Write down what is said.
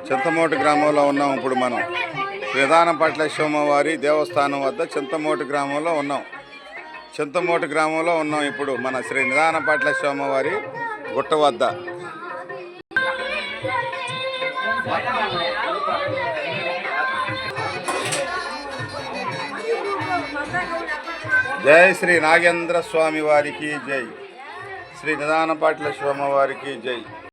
చింతమోటు గ్రామంలో ఉన్నాం. ఇప్పుడు మనం శ్రీదానపట్ల స్వామివారి దేవస్థానం వద్ద చింతమోటు గ్రామంలో ఉన్నాం. ఇప్పుడు మన శ్రీ నిదానపట్ల స్వామివారి గుట్ట వద్ద. జై శ్రీ నాగేంద్ర స్వామి వారికి జై. శ్రీ నిదానపట్ల స్వామివారికి జై.